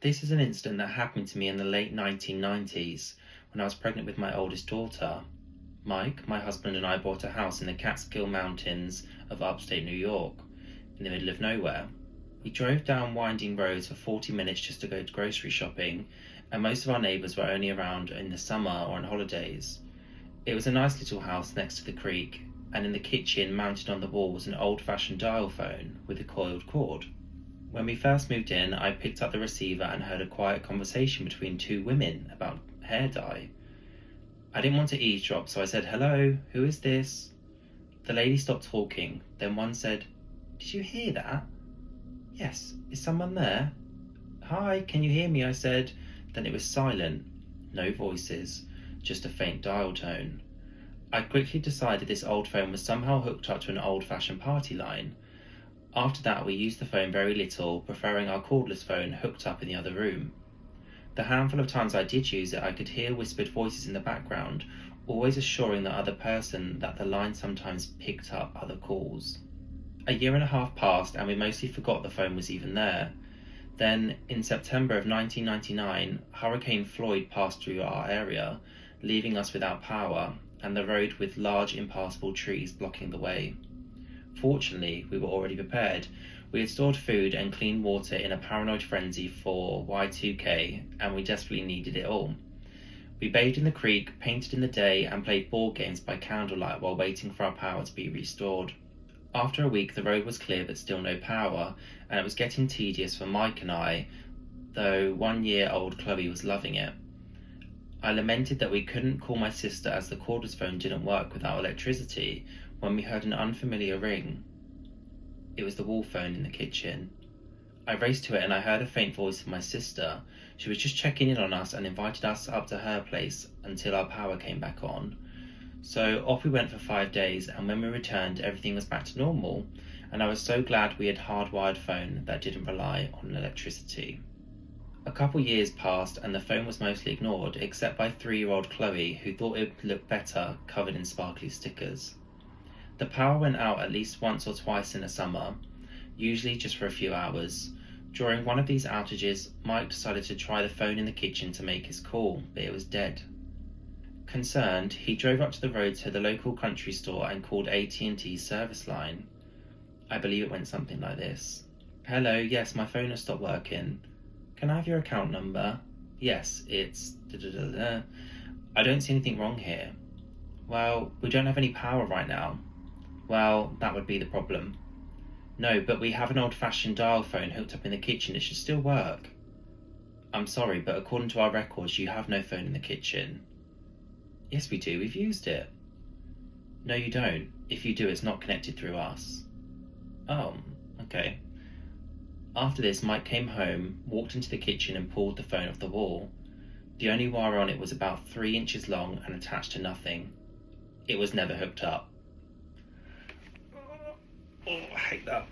This is an incident that happened to me in the late 1990s when I was pregnant with my oldest daughter. Mike, my husband, and I bought a house in the Catskill Mountains of upstate New York, in the middle of nowhere. We drove down winding roads for 40 minutes just to go grocery shopping, and most of our neighbours were only around in the summer or on holidays. It was a nice little house next to the creek, and in the kitchen, mounted on the wall, was an old-fashioned dial phone with a coiled cord. When we first moved in, I picked up the receiver and heard a quiet conversation between two women about hair dye. I didn't want to eavesdrop, so I said, "Hello, who is this?" The lady stopped talking, then one said, "Did you hear that?" "Yes, is someone there?" "Hi, can you hear me?" I said. Then it was silent, no voices, just a faint dial tone. I quickly decided this old phone was somehow hooked up to an old-fashioned party line. After that, we used the phone very little, preferring our cordless phone hooked up in the other room. The handful of times I did use it, I could hear whispered voices in the background, always assuring the other person that the line sometimes picked up other calls. A year and a half passed, and we mostly forgot the phone was even there. Then, in September of 1999, Hurricane Floyd passed through our area, leaving us without power, and the road with large impassable trees blocking the way. Fortunately, we were already prepared. We had stored food and clean water in a paranoid frenzy for Y2K, and we desperately needed it all. We bathed in the creek, painted in the day, and played board games by candlelight while waiting for our power to be restored. After a week, the road was clear but still no power, and it was getting tedious for Mike and I, though 1-year-old Chloe was loving it. I lamented that we couldn't call my sister as the cordless phone didn't work without electricity, when we heard an unfamiliar ring. It was the wall phone in the kitchen. I raced to it and I heard a faint voice of my sister. She was just checking in on us and invited us up to her place until our power came back on. So off we went for 5 days, and when we returned, everything was back to normal, and I was so glad we had a hardwired phone that didn't rely on electricity. A couple years passed and the phone was mostly ignored, except by 3-year-old Chloe, who thought it would look better covered in sparkly stickers. The power went out at least once or twice in the summer, usually just for a few hours. During one of these outages, Mike decided to try the phone in the kitchen to make his call, but it was dead. Concerned, he drove up to the road to the local country store and called AT&T's service line. I believe it went something like this. "Hello, yes, my phone has stopped working. Can I have your account number?" "Yes, it's da-da-da-da. I don't see anything wrong here." "Well, we don't have any power right now." "Well, that would be the problem." "No, but we have an old-fashioned dial phone hooked up in the kitchen. It should still work." "I'm sorry, but according to our records, you have no phone in the kitchen." "Yes, we do. We've used it." "No, you don't. If you do, it's not connected through us." "Oh, okay." After this, Mike came home, walked into the kitchen and pulled the phone off the wall. The only wire on it was about 3 inches long and attached to nothing. It was never hooked up. Oh, I hate that.